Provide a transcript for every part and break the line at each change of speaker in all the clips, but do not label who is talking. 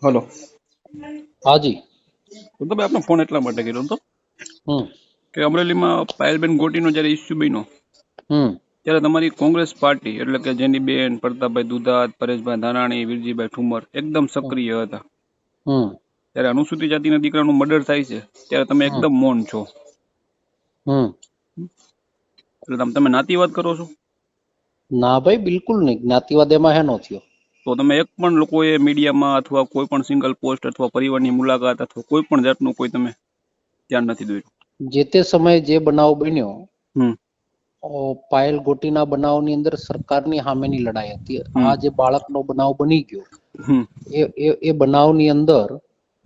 Hello.
હાજી.
તો તમે આપનો ફોન એટલા માટે કર્યો હતો
હમ
કે અમરેલીમાં પાયલબેન ગોટીનો જ્યારે ઇસ્યુ બન્યો
હમ
ત્યારે તમારી કોંગ્રેસ પાર્ટી એટલે કે જેની બેન પ્રતાપભાઈ દુધાત, પરેશભાઈ ધાનાણી, વીરજીભાઈ ઠુમર એકદમ સક્રિય હતા.
હમ
ત્યારે અનુસૂચિત જાતિના દીકરાનું મર્ડર થાય છે ત્યારે તમે
હમ
એકદમ મૌન છો.
હમ
એટલે તમે નાતીવાદ કરો છો?
ના ભાઈ, બિલકુલ નહીં. જ્ઞાતિવાદ એમાં હેનો થયો?
તો તમે એક પણ લોકોએ મીડિયામાં અથવા કોઈ પણ સિંગલ પોસ્ટ અથવા પરિવારની મુલાકાત અથવા કોઈ પણ જાતનું કોઈ તમે ધ્યાન નથી દોર્યું?
જે તે સમયે જે બનાવ બન્યો,
હમ
પાયલ ગોટીના બનાવની અંદર સરકારની સામેની લડાઈ હતી.
હમ
આ જે બાળકનો બનાવ બની ગયો,
હમ
એ બનાવની અંદર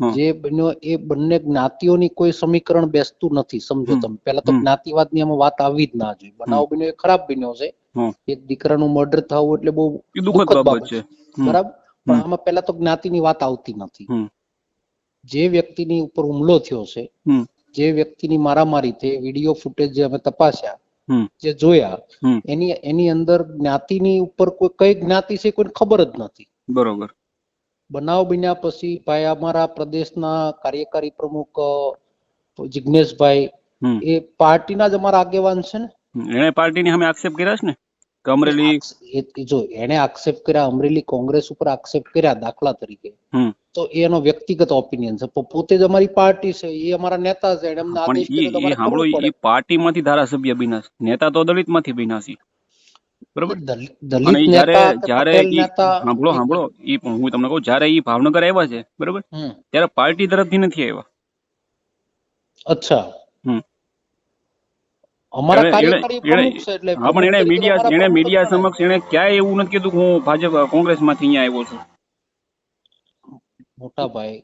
હા
જે બન્યો એ બંને જ્ઞાતિઓની કોઈ સમીકરણ બેસતું નથી. સમજો
હમ
તમે, પેલા તો
હમ
જ્ઞાતિવાદની આમાં વાત આવી જ ના જોઈએ.
હમ
બનાવ બન્યો એ ખરાબ બન્યો છે.
હા
એક દીકરાનું મર્ડર થવું એટલે બહુ
એ દુઃખદ
દુઃખદ
બાબત
બાબત
છે.
છે,
હમ
બરાબર. પણ
હમ
આમાં પેલા તો જ્ઞાતિની વાત આવતી નથી.
હમ
જે વ્યક્તિની ઉપર હુમલો થયો છે,
હમ
જે વ્યક્તિની મારામારી થઈ, વિડીયો ફૂટેજ જે અમે તપાસ્યા,
હમ
જે જોયા,
હમ
એની અંદર જ્ઞાતિની ઉપર કોઈ કઈ જ્ઞાતિ છે કોઈને ખબર જ નથી.
બરોબર.
બનાવ બન્યા પછી ભાઈ અમારા પ્રદેશના કાર્યકારી પ્રમુખ જિગ્નેશભાઈ,
હમ
એ પાર્ટીના જ અમારા આગેવાન છે ને.
એને પાર્ટીની સામે આક્ષેપ કર્યા છે ને કે અમરેલી
જો એને આક્ષેપ કર્યા, અમરેલી કોંગ્રેસ ઉપર આક્ષેપ કર્યા દાખલા તરીકે,
હમ
તો એનો વ્યક્તિગત ઓપિનિયન છે. પોતે જ અમારી પાર્ટી છે, એ અમારા નેતા છે, એને અમને
પણ
આદેશ કર્યો તો
એ
અમારે
સાંભળો,
કરવું પડે.
એ પાર્ટીમાંથી ધારાસભ્ય બન્યા છે, નેતા તો દલિતમાંથી બન્યા છે, બરોબર. અને
દલિત
ઈ જયારે
નેતા કે
જયારે
પટેલ
ઈ
નેતા,
સાંભળો સાંભળો ઈ હું તમને કહું, જયારે ઈ ભાવનગર આવ્યા છે, બરોબર,
હમ
ત્યારે પાર્ટી તરફથી નથી આવ્યા.
અચ્છા,
હમ
અમારા
એને એને
કાર્યકારી
એને
પ્રમુખ છે, એટલે
હા, પણ
પ્રમુખ તરીકે તો અમારા
એને
પ્રમુખ જ
મીડિયા
ગણાય.
સમક્ષ એને ક્યાંય એવું નથી કીધું કે હું ભાજપ કોંગ્રેસમાંથી અહીંયા આવ્યો છું.
મોટા ભાઈ,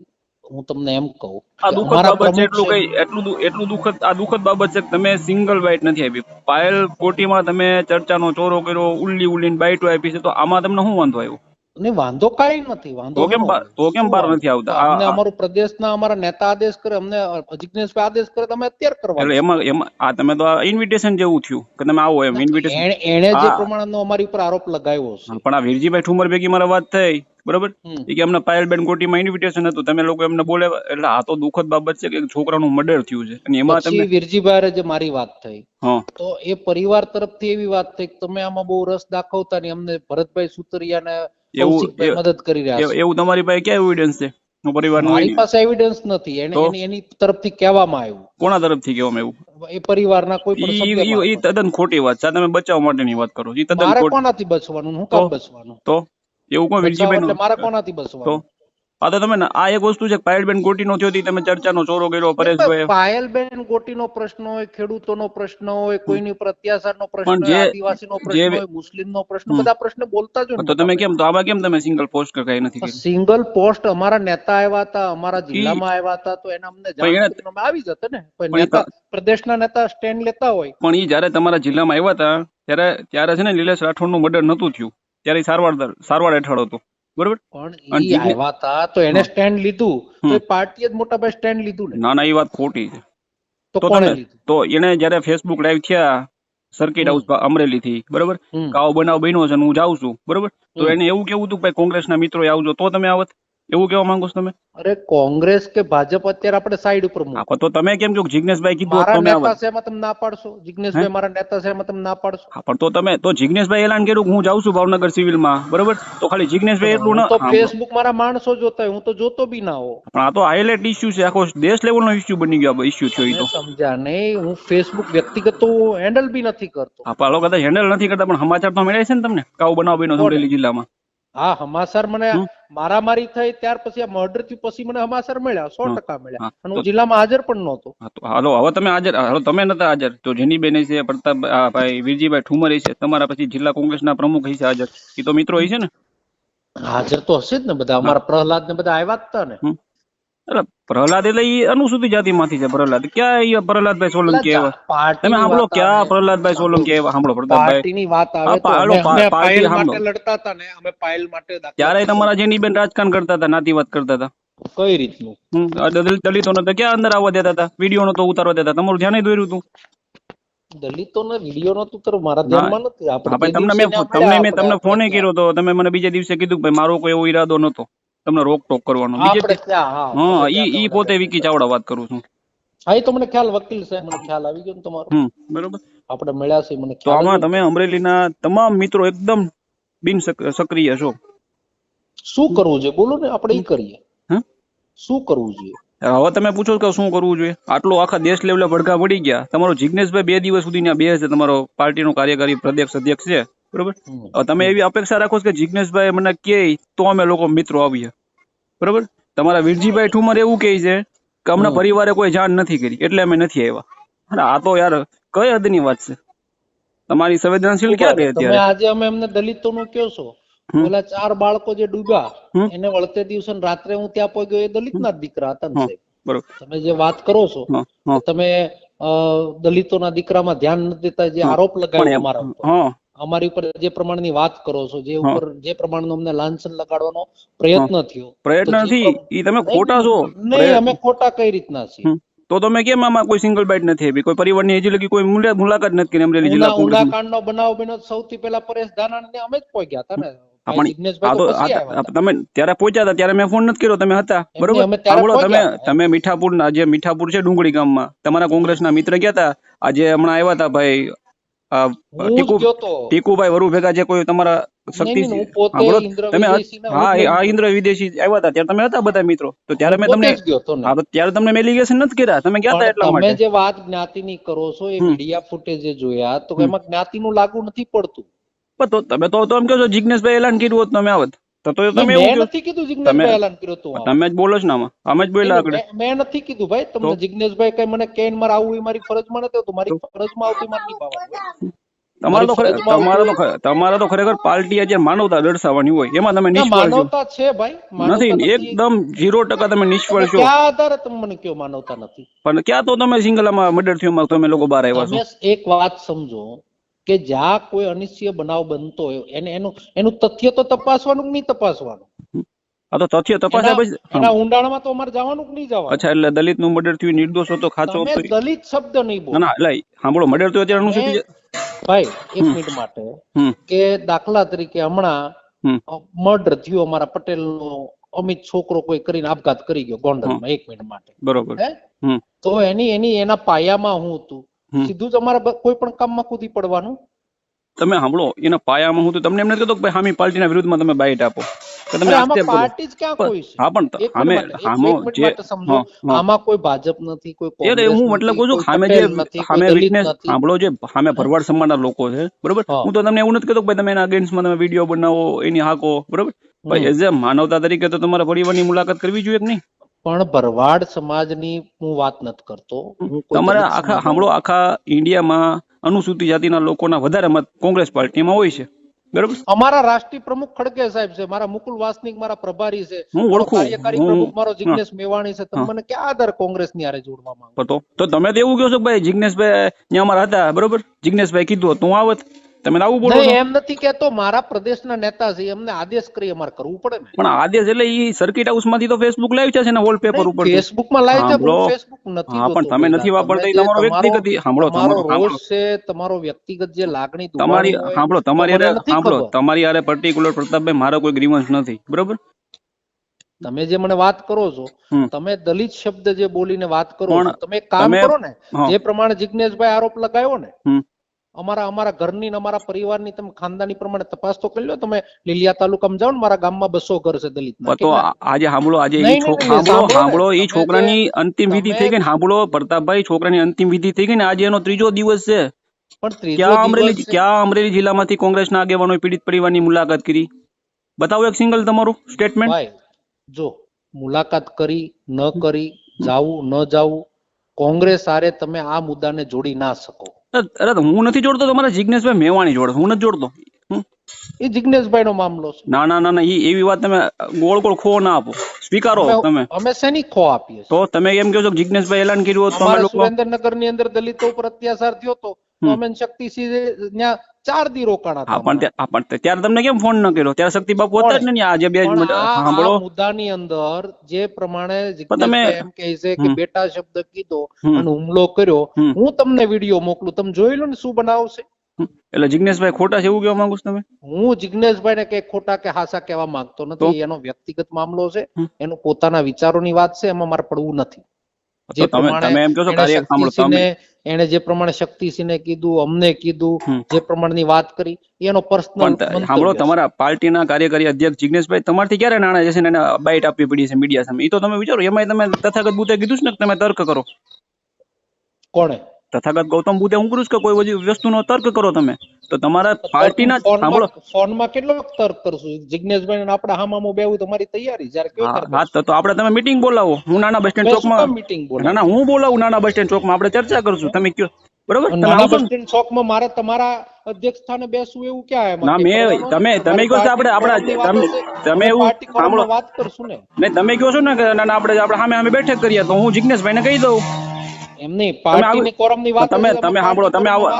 હું તમને એમ કહું
આ
કે
દુઃખદ
અમારા
બાબત છે.
પ્રમુખ
એટલું
છે.
કઈ એટલું દુઃખદ, આ દુઃખદ બાબત છે કે તમે સિંગલ બાઇટ નથી આપી. પાયલ કોટીમાં તમે ચર્ચાનો ચોરો કર્યો, ઉલ્લીને બાઇટો આપી છે, તો આમાં તમને શું વાંધો આવ્યો?
નહીં, વાંધો કાંઈ નથી. વાંધો હેનો હોય?
તો કેમ
શું
બહાર
વાંધો?
નથી
તો
આવતા?
અમને અમારું પ્રદેશના અમારા નેતા આદેશ કરે, અમને જિગ્નેશભાઈ આદેશ કરે તો અમે અત્યારે કરવા
એટલે
જ
એમાં એમાં આ તમે તો ઇન્વિટેશન જેવું થયું કે તમે આવો એમ ઇન્વિટેશન.
છીએ. એણે જે
આ
પ્રમાણનો અમારી ઉપર આરોપ લગાવ્યો છે.
પણ આ વીરજીભાઈ ઠુમર ભેગી મારા વાત થઈ, બરોબર,
હમ
એ કે અમને પાયલબેન કોટીમાં ઇન્વિટેશન હતું, તમે લોકો એમને બોલે. એટલે આ તો દુઃખદ બાબત છે કે એક છોકરાનું મર્ડર થયું છે અને એમાં
પછી
તમે
વીરજીભાઈ જે મારી વાત થઈ,
હા
તો એ પરિવાર તરફથી એવી વાત થઈ કે તમે આમાં બહુ રસ દાખવતા નહીં, અમને ભરતભાઈ સુતરિયા ને
એવું
કૌશિકભાઈ મદદ કરી રહ્યા છે.
એવું તમારી પાસે ક્યાં એવિડન્સ છે? પરિવારનું હોય
મારી
ને
પાસે એવિડન્સ નથી.
તો
એની તરફથી કહેવામાં આવ્યું,
કોના તરફથી કહેવામાં એવું?
એ પરિવારના કોઈ પણ સભ્ય
ઈ
મારફત.
તદ્દન ખોટી વાત છે. આ તમે બચાવ માટેની વાત કરો છો, ઈ તદ્દન
મારે
ખોટી.
કોનાથી બચવાનું? હું
તો
કામ બચવાનું?
તો એવું કોઈ
બચાવ
વીરજીભાઈ
એટલે
નું
મારે કોનાથી
તો
બચવાનું?
આ તો તમે આ એક વસ્તુ છે કે પાયલબેન કોટીનો થયો હતી, તમે ચર્ચાનો ચોરો કર્યો, પરેશભાઈ.
પાયલબેન ગોટીનો પ્રશ્ન હોય, ખેડૂતોનો પ્રશ્ન હોય, કોઈની ઉપર અત્યાચારનો પ્રશ્ન
પણ
હોય, આદિવાસીનો પ્રશ્ન હોય, મુસ્લિમનો પ્રશ્ન, બધા પ્રશ્ન બોલતા જ હોય ને
તો તમે
મોટાભાઈ.
કેમ, તો આમાં કેમ તમે સિંગલ પોસ્ટ કઈ નથી કરી?
સિંગલ પોસ્ટ અમારા નેતા આવ્યા હતા, અમારા જિલ્લામાં આવ્યા હતા, તો એને અમને જાણ
પણ
કરીને અમે આવી જતા ને. પણ
પણ
નેતા, પ્રદેશના નેતા સ્ટેન્ડ લેતા હોય.
પણ ઈ જયારે તમારા જિલ્લામાં આવ્યા હતા ત્યારે છે ને નિલેશ રાઠોડનું મર્ડર નતું થયું, ત્યારે ઈ સારવાર હેઠળ હતો, બરોબર.
પણ
અને
ઈ આવ્યા હતા તો એને સ્ટેન્ડ લીધું, તો
હમ
એ પાર્ટીએ જ મોટા ભાઈ સ્ટેન્ડ લીધું ને.
ના ના, એ વાત ખોટી છે.
તો
તો
કોણે
તમે
લીધું?
તો એને જયારે ફેસબુક લાઈવ થયા સર્કિટ
હમ
હાઉસ અમરેલી થી, બરોબર,
હમ
કાવો બનાવ બન્યો છે અને હું જાઉં છું, બરોબર, તો
હમ
એને એવું કેવું હતું કે ભાઈ કોંગ્રેસના મિત્રો આવજો, તો તમે આવત? એવું કેવા માંગો છો તમે?
અરે કોંગ્રેસ કે ભાજપ અત્યારે આપણે સાઈડ ઉપર મૂકો.
હા, તો તમે કેમ કહો જિગ્નેશભાઈ કીધું હોત
મારા
તો તમે
નેતા
આવત?
છે એમાં તમે ના પાડશો?
હે?
જિગ્નેશભાઈ મારા નેતા છે એમાં તમે ના પાડશો?
હા, પણ તો તમે તો જિગ્નેશભાઈ એલાન કર્યું કે હું જાઉં છું ભાવનગર સિવિલમાં, બરોબર, તો ખાલી જિગ્નેશભાઈ એટલું
હું
ના
તો
સાંભળો.
ફેસબુક મારા માણસો જોતા હોય, હું તો જોતો બી ના હો.
પણ આ તો હાઇલાઇટ ઇસ્યુ છે, આખો દેશ લેવલનો ઇસ્યુ બની ગયો, ઇસ્યુ થયો ઈ
તમે
તો.
સમજ્યા નહીં? હું ફેસબુક વ્યક્તિગત તો હેન્ડલ બી નથી કરતો.
આ પાલો કદાચ હેન્ડલ નથી કરતા, પણ સમાચાર તો મળ્યા છે ને તમને, કાવો બનાવ બન્યો છે
કોને?
અમરેલી જિલ્લામાં.
હા, હમાસર મને
હમ
મારામારી થઈ ત્યાર પછી, આ મર્ડર થયું પછી મને હમાસર મળ્યા,
હા
100% મળ્યા,
હા
અને
તો
હું જિલ્લામાં હાજર પણ નહોતો.
હા, તો હાલો હવે તમે હાજર, હાલો તમે નતા હાજર તો જેની બેન છે, પ્રતાપ ભાઈ વીરજીભાઈ ઠુમર છે, તમારા પછી જિલ્લા કોંગ્રેસના પ્રમુખ છે હાજર, એ તો મિત્રો છે ને.
હાજર તો હશે જ ને બધા,
હા.
અમારા પ્રહલાદ ને બધા આવ્યા જ હતા ને.
અરે પ્રહલાદ એટલે ઈ અનુસૂચિત જાતિમાંથી છે. પ્રહલાદ ક્યાં, ઈ પ્રહલાદભાઈ સોલંકી
એટલે
આવ્યા? તમે
પાર્ટીની
સાંભળો,
વાત આવે,
ક્યાં પ્રહલાદભાઈ
સાંભળો,
સોલંકી આવ્યા? સાંભળો પ્રતાપભાઈ.
પાર્ટીની વાત આવે તો
હાલો
અમે
પાર્ટી
પાયલ
સાંભળો.
માટે લડતા હતા ને, અમે પાયલ માટે દાખલા
ત્યારે
તરીકે
તમારા
લડતા
જેની બેન રાજકારણ કરતા હતા, નાતીવાદ કરતા હતા.
હતા. કઈ રીતનું?
દલિતોને તો ક્યાં અંદર આવવા દેતા હતા? વિડીયો નતો ઉતારવા દેતા, તમારું ધ્યાન દોર્યું હતું.
દલિતોના વિડીયો નતું તો મારા
હા
ધ્યાનમાં નથી.
હા
આપણે
ભાઈ,
તે દિવસે ત્યાં મળ્યા, આપણે
તમને ફોને
ત્યાં
કર્યો તો તમે મને બીજા દિવસે કીધું કે ભાઈ મારો કોઈ એવો ઈરાદો નતો. તમને રોકટોક કરવાનો.
આપણે
બીજેપી
ત્યાં
હા
તમે
ઈ
ત્યાં
પોતે વિકી ચાવડા વાત કરું છું.
હા એ તો મને ખ્યાલ, વકીલ સાહેબ મને ખ્યાલ આવી ગયો ને તમારો.
બરોબર.
આપણે મળ્યા છે મને
તો
ખ્યાલ
આમાં
જ
તમે અમરેલીના તમામ મિત્રો એકદમ બિન સક્રિય છો.
શું કરવું જોઈએ બોલો ને, આપણે ઈ કરીએ.
હમ?
શું કરવું જોઈએ?
હવે તમે પૂછો કે શું કરવું જોઈએ. આટલો આખા દેશ લેવલે ભડકા પડી ગયા. તમારો જિજ્ઞેશભાઈ 2 દિવસ સુધી ત્યાં બેસે, તમારો પાર્ટીનો કાર્યકારી પ્રદેશ અધ્યક્ષ છે, બરોબર. હવે તમે એવી અપેક્ષા રાખો છો કે જિજ્ઞેશભાઈ મને કહે તો અમે લોકો મિત્રો આવીએ, બરોબર. તમારા વીરજીભાઈ ઠુમર એવું કહે છે કે અમના પરિવારે કોઈ જાણ નથી કરી એટલે અમે નથી આવ્યા. અરે આ તો યાર કઈ હદની વાત છે. તમારી સંવેદનશીલ ક્યાં ગઈ
તમે
અત્યારે?
આજે અમે એમને દલિતોનું કહો છો, ઓલા 4 બાળકો જે ડૂબ્યા એને વળતે દિવસે રાત્રે હું ત્યાં પહોંચ્યો, એ દલિતના જ દીકરા હતા ને સાહેબ.
બરોબર.
તમે જે વાત કરો છો કે તમે દલિતોના દીકરામાં ધ્યાન નથી દેતા, જે આરોપ લગાવ્યો અમારા ઉપર, અમારી ઉપર જે પ્રમાણની વાત કરો છો, જે ઉપર જે પ્રમાણનો અમને લાંછન લગાડવાનો પ્રયત્ન થયો,
પ્રયત્ન નથી, ઈ તમે ખોટા છો.
નહીં અમે ખોટા કઈ રીતના છીએ?
તો તમે કેમ આમાં કોઈ સિંગલ બાઇટ નથી આપી? કોઈ પરિવારની હજી લગી કોઈ મુલાકાત નથી કરી અમરેલી જિલ્લા કોંગ્રેસ?
ઉનાકાંડનો બનાવ બન્યો સૌથી પહેલા પરેશ ધાનાણીને અમે જ પહોંચ્યા હતા ને. જિજ્ઞેશભાઈ તો પછી આવ્યા હતા.
તમે ત્યારે પહોંચ્યા હતા ત્યારે મેં ફોન નથી કર્યો, તમે હતા, બરોબર. સાંભળો, તમે મીઠાપુરના જે મીઠાપુર છે ડુંગળી ગામમાં તમારા કોંગ્રેસના મિત્ર ગયા હતા. આજે હમણાં આવ્યા હતા ભાઈ ટીકુભાઈ વરુ ભેગા, જે કોઈ તમારા શક્તિ તમે ઇન્દ્ર વિદેશી આવ્યા હતા ત્યારે તમે હતા બધા મિત્રો. તો ત્યારે મેં તમને ત્યારે તમને એલિગેશન નથી કર્યા, તમે ગયા હતા એટલા માટે.
તમે જે વાત જ્ઞાતિની કરો છો એ મીડિયા ફૂટેજ જોયા તો એમાં જ્ઞાતિનું લાગુ નથી પડતું.
તો તમે તો એમ કહો છો જિજ્ઞેશભાઈ એલાન કર્યું હોત તમે આવત તો તમે એવું
નથી કીધું જિજ્ઞેશભાઈ એલાન કર્યું હતું.
તમે જ બોલો છો ને આમાં, અમે જ બોલ્યા આગળ.
મેં નથી કીધું ભાઈ તમને. જિજ્ઞેશભાઈ કઈ મને કેન મારે આવું એ મારી ફરજમાં નથી આવતું. મારી ફરજમાં આવતી મારે નિભાવવાનું.
તમારા તો ખરેખર પાર્ટી આજે માનવતા દર્શાવવાની હોય એમાં તમે નિષ્ફળ છો.
માનવતા છે ભાઈ,
નથી, એકદમ 0% તમે નિષ્ફળ છો.
ક્યાં આધારે તમે મને કયો માનવતા નથી?
પણ ક્યાં તો તમે સિંગલમાં મર્ડર થયું તમે લોકો બહાર આવ્યા છો.
એક વાત સમજો કે જ્યાં કોઈ અનિશ્ચય બનાવ બનતો હોય એનું તથ્ય તો તપાસવાનું નહીં તપાસવાનું.
આ તો તથ્ય તપાસ્યા પછી
એના ઊંડાણમાં તો અમારે જવાનું નહીં જવાનું.
અચ્છા, એટલે દલિત નું મર્ડર થયું, નિર્દોષ હતો, ખાચો હતો,
દલિત શબ્દ નહીં બોલો.
ના એટલે સાંભળો, મર્ડર થયું અત્યારે અનુસૂચિત
ભાઈ એક મિનિટ માટે કે દાખલા તરીકે હમણાં મર્ડર થયું અમારા પટેલ નો, અમિત છોકરો કોઈ કરીને આપઘાત કરી ગયો ગોંડલમાં, 1 મિનિટ માટે,
બરોબર.
તો એના પાયામાં હું હતું, સીધું જ અમારા કોઈ પણ કામમાં કૂદી પડવાનું.
તમે સાંભળો, એના પાયામાં હું તો તમને એમ નથી કહેતો કે ભાઈ હામી પાર્ટીના વિરુદ્ધમાં તમે બાઇટ આપો.
પાર્ટી જ ક્યાં કોઈ છે? આમાં કોઈ ભાજપ નથી, કોઈ
હું મતલબ કહું છું સામે વિટનેસ સાંભળો, જે સામે ભરવાડ સમાજના લોકો છે, બરોબર. હું તો તમને એવું નથી કહેતો કે ભાઈ તમે એના અગેન્સ્ટમાં તમે વિડીયો બનાવો, એની હાકો, બરોબર. એઝ એ માનવતા તરીકે તો તમારા પરિવારની મુલાકાત કરવી જોઈએ કે નહીં?
પણ ભરવાડ સમાજની હું વાત નથી કરતો.
તમારે આખા સાંભળો, આખા ઇન્ડિયામાં અનુસૂચિત જાતિના લોકોના વધારે મત કોંગ્રેસ પાર્ટીમાં હોય છે, બરોબર.
અમારા રાષ્ટ્રીય પ્રમુખ ખડગે સાહેબ છે, મારા મુકુલ વાસનિક મારા પ્રભારી છે,
હું ઓળખું.
કાર્યકારી પ્રમુખ મારો જિગ્નેશ મેવાણી છે. તમે મને ક્યાં આધાર કોંગ્રેસ ની હારે જોડવા માંગો?
તો તમે તો એવું કહો છો કે ભાઈ જિગ્નેશભાઈ ત્યાં અમારા હતા, બરોબર. જિગ્નેશભાઈ કીધું તો હું આવત, તમે આવું બોલો.
એમ નથી કેતો, મારા પ્રદેશના નેતા છે, એમને આદેશ કરી અમારે કરવું પડે ને.
પણ આદેશ એટલે ઈ સર્કિટ હાઉસ માંથી તો ફેસબુક લાઈવ છે ને, વોલપેપર ઉપર
ફેસબુક માં લાઈવ છે, ફેસબુક નથી.
હા, પણ તમે નથી વાપરતા, એ તમારો વ્યક્તિગત. સાંભળો,
તમારો રોષ છે, તમારો વ્યક્તિગત જે લાગણી
તમારી, સાંભળો, તમારી હારે પર્ટિક્યુલર પ્રતાપભાઈ મારો કોઈ ગ્રીવન્સ નથી, બરોબર.
તમે જે મને વાત કરો છો, તમે દલિત શબ્દ જે બોલીને વાત કરો છો, તમે કામ કરો ને જે પ્રમાણે જિજ્ઞેશભાઈ આરોપ લગાવ્યો ને, અમારા ઘરની ને અમારા પરિવારની તમે ખાનદાની પ્રમાણે તપાસ તો કરી લો. તમે લીલિયા તાલુકામાં જાઓ ને, મારા ગામમાં 200 ઘર છે દલિતના.
તો આજે સાંભળો, આજે ઈ છોકરાની અંતિમ વિધિ થઈ ગઈ ને. સાંભળો પ્રતાપભાઈ, છોકરાની અંતિમ વિધિ થઈ ગઈ ને, આજે એનો 3જો દિવસ છે. ક્યાં અમરેલી જિલ્લામાંથી કોંગ્રેસના આગેવાનોએ પીડિત પરિવારની મુલાકાત કરી? બતાવો એક સિંગલ તમારું સ્ટેટમેન્ટ.
જો મુલાકાત કરી ન કરી, જાવું ન જાવું, કોંગ્રેસ હારે તમે આ મુદ્દાને જોડી ના શકો.
અરે હું નથી જોડતો, તમારા જિજ્ઞેશભાઈ મેવાણી જોડે, હું નથી જોડતો.
એ જિજ્ઞેશભાઈ નો મામલો છે.
ના, એવી વાત તમે ગોળ ગોળ ખો ના આપો, સ્વીકારો. તમે
અમે શેની ખો આપીએ?
તો તમે એમ કહો છો કે જિજ્ઞેશભાઈ એલાન કર્યું હતું, અમે લોકો
સુરેન્દ્રનગર ની અંદર દલિતો ઉપર અત્યાચાર થયો તો અમે શક્તિસિંહ ત્યાં 4 દી રોકાણા હતા.
પણ ત્યારે તમને કેમ ફોન ન કર્યો? ત્યારે શક્તિ બાપુ હતા જ ને આજે. સાંભળો,
મુદ્દાની અંદર જે પ્રમાણે જિજ્ઞેશભાઈ એમ કહે છે કે બેટા શબ્દ કીધો અને હુમલો કર્યો, હું તમને વિડીયો મોકલું, તમે જોઈ લો ને શું બનાવશે.
એટલે જિગ્નેશભાઈ ખોટા છે એવું કહેવા માંગુ છો તમે?
હું જિગ્નેશભાઈ ને કઈ ખોટા કે હાસા કહેવા માંગતો નથી. એનો વ્યક્તિગત મામલો છે, એનું પોતાના વિચારોની વાત છે, એમાં મારે પડવું નથી. જે પ્રમાણે એને જે પ્રમાણે શક્તિસિંહને કીધું, અમને કીધું, જે પ્રમાણેની વાત કરી એનો પર્સનલ.
સાંભળો, તમારા પાર્ટીના કાર્યકારી અધ્યક્ષ જિગ્નેશભાઈ તમારથી ક્યારે નાણા જશે ને એને બાઇટ આપવી પડી છે મીડિયા સામે? એ તો તમે વિચારો. એમાં તમે તથાગત બુદ્ધે કીધું છે ને તમે તર્ક કરો.
કોણે?
તથાગત ગૌતમ બુદ્ધે હું કરું છું કે કોઈ વસ્તુનો તર્ક કરો તમે. તો તમારા પાર્ટીના સાંભળો,
ફોનમાં કેટલો તર્ક કરશું? જિગ્નેશભાઈ આપણે હામામો બેવું તમારી તૈયારી જ્યારે કેવું?
હા, તો આપણે તમે મીટિંગ બોલાવો. હું નાના બસ સ્ટેન્ડ ચોકમાં
મીટિંગ
ના હું બોલાવું નાના બસ સ્ટેન્ડ ચોકમાં, આપણે ચર્ચા કરશું. તમે કયો બરોબર?
નાના બસ સ્ટેન્ડ ચોકમાં મારે તમારા અધ્યક્ષ સ્થાને બેસવું એવું ક્યાં?
ના, તમે કહો છો આપણે તમે એવું સાંભળો
વાત કરશું ને.
નહીં, તમે કહો છો ને કે ના આપણે સામે સામે બેઠક કરીએ, તો હું જિગ્નેશભાઈને કહી દઉં.
એમની પાર્ટીની કોરમની વાત.
તમે સાંભળો,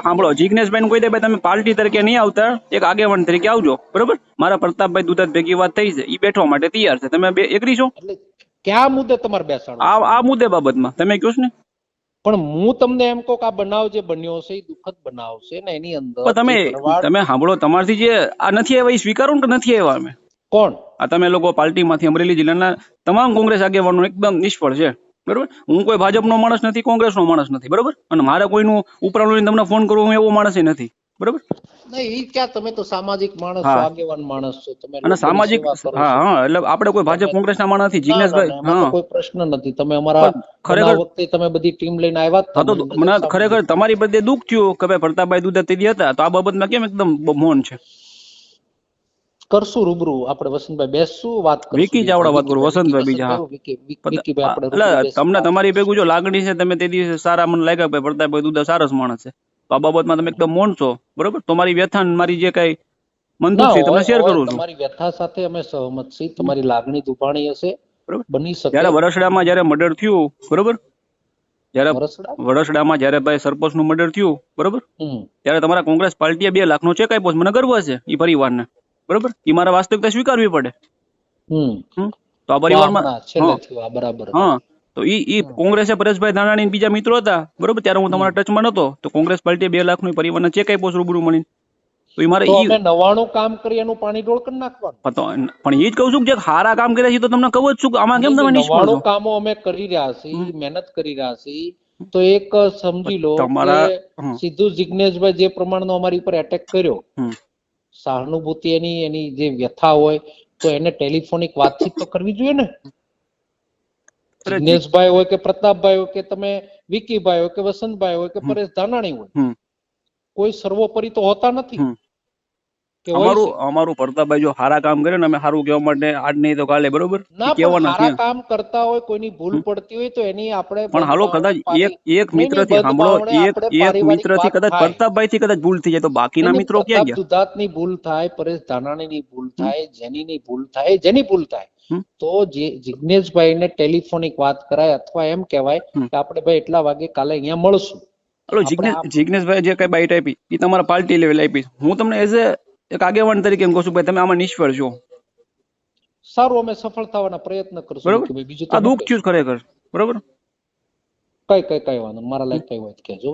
સાંભળો. જિગ્નેશભાઈ કહી દે ભાઈ તમે પાર્ટી તરીકે નહીં આવતા, એક આગેવાન તરીકે આવજો. બરોબર? મારા પ્રતાપભાઈ દુધાત ભેગી વાત થઈ છે, એ બેઠવા માટે તૈયાર છે. તમે બે એગ્રી છો?
ક્યાં મુદ્દે તમારે બેસાડો?
આ મુદ્દે બાબતમાં તમે કહો છો ને.
પણ હું તમને એમ કહું કે આ બનાવ જે બન્યો છે એ દુઃખદ બનાવ છે ને, એની અંદર
તમે સાંભળો, તમારથી જે આ નથી આવ્યા એ સ્વીકારો કે નથી આવ્યા. અમે
કોણ?
આ તમે લોકો પાર્ટીમાંથી અમરેલી જિલ્લાના તમામ કોંગ્રેસ આગેવાનો એકદમ નિષ્ફળ છે. બરોબર? હું કોઈ ભાજપનો માણસ નથી, કોંગ્રેસનો માણસ નથી. બરોબર? અને મારે કોઈનું ઉપરાણું તમને ફોન કરવો, હું એવો માણસ નથી. બરોબર?
નહીં, ઈ ક્યાં, તમે તો સામાજિક માણસ છો, આગેવાન માણસ છો તમે.
અને સામાજિક, હા, એટલે આપણે કોઈ ભાજપ કોંગ્રેસના માણસ નથી. જિગ્નેશભાઈ, હા,
કોઈ પ્રશ્ન નથી. તમે અમારા ખરેખર વખતે તમે બધી ટીમ લઈને આવ્યા
તો મને ખરેખર તમારી બધે દુઃખ થયું કે ભાઈ પ્રતાપભાઈ દુધાત હતા, તો આ બાબતમાં કેમ એકદમ મૌન છે?
કરશું રૂબરૂ, આપણે વસંતભાઈ બેસશું, વાત કરશું.
વિકી ચાવડા વાત કરું, વસંતભાઈ બીજા. એટલે તમને તમારી ભેગું જો લાગણી છે, તમે તે દિવસે સારા મને લાગ્યા ભાઈ પ્રતાપભાઈ દુધાત સારસ માણસ છે, તો આ બાબતમાં તમે એકદમ મૌન છો. બરોબર? તમારી વ્યથા મારી જે કઈ મનદુખ છે તમને શેર કરું છું.
તમારી વ્યથા સાથે અમે સહમત છીએ. તમારી લાગણી દુભાણી હશે, બની શકે.
જયારે વરસડામાં જયારે મર્ડર થયું, બરોબર, જયારે વડસડામાં જયારે ભાઈ સરપંચ નું મર્ડર થયું, બરોબર, ત્યારે તમારા કોંગ્રેસ પાર્ટીએ 2 લાખ નો ચેક આપ્યો છે. મને ગર્વ છે એ પરિવારને. બરોબર? એ મારા વાસ્તવિકતા સ્વીકારવી પડે. તો આ પરિવારમાં હા, તો ઈ કોંગ્રેસે પરેશભાઈ ધાનાણી બીજા મિત્રો હતા. બરોબર? ત્યારે હું તમારા ટચમાં નતો, તો કોંગ્રેસ પાર્ટીએ 2 લાખ નું પરિવારને ચેક આપ્યો છે રૂબરૂ મળીને. તો એ મારે
99 કામ કરી એનું પાણી ઢોળ કરી નાખવાનું.
પણ એ જ કહું છું કે સારા કામ કર્યા છે તો તમને કહું જ છું કે આમાં કેમ તમે નિષ્ફળ છો?
99 કામો અમે કરી રહ્યા છીએ, મહેનત કરી રહ્યા છીએ. તો એક સમજી લો સીધું જિગ્નેશભાઈ જે પ્રમાણનો અમારી ઉપર એટેક કર્યો, સહાનુભૂતિ એની જે વ્યથા હોય તો એને ટેલિફોનિક વાતચીત તો કરવી જોઈએ ને. જિગ્નેશભાઈ હોય કે પ્રતાપભાઈ હોય કે તમે વિકીભાઈ હોય કે વસંતભાઈ હોય કે પરેશ ધાનાણી હોય, કોઈ સર્વોપરી તો હોતા નથી.
અમારું પ્રતાપભાઈ જો સારા કામ કરે ને, અમે સારું કહેવા માટે આજ નહીં તો કાલે, બરોબર,
સારા કામ કરતા હોય, કોઈની ભૂલ પડતી હોય તો એની આપણે
પણ હાલો કદાચ એક મિત્રથી સાંભળો, એક મિત્રથી કદાચ પ્રતાપભાઈથી કદાચ ભૂલ થઈ જાય તો બાકીના મિત્રો ક્યાં ગયા?
દુધાતની ભૂલ થાય, પરેશ ધાનાણીની ભૂલ થાય, જેનીની ભૂલ થાય, જેની ભૂલ થાય, તો જિગ્નેશભાઈને ટેલિફોનિક વાત કરાય અથવા એમ કહેવાય કે આપણે ભાઈ એટલા વાગે કાલે અહીંયા મળશું.
હાલો, જિગ્નેશભાઈ જે કઈ બાઈટ આપી એ તમારા પાર્ટી લેવલ આપી. હું તમને એઝ એક આગેવાન તરીકે એમ કહું છું ભાઈ તમે આમાં નિષ્ફળ છો.
સારું, અમે સફળ થવાના પ્રયત્ન કરશું.
બરોબર? બીજું આ દુઃખ થયું ખરેખર. બરોબર?
કઈ વાંધો મારા લાયક કઈ વાત કહેજો.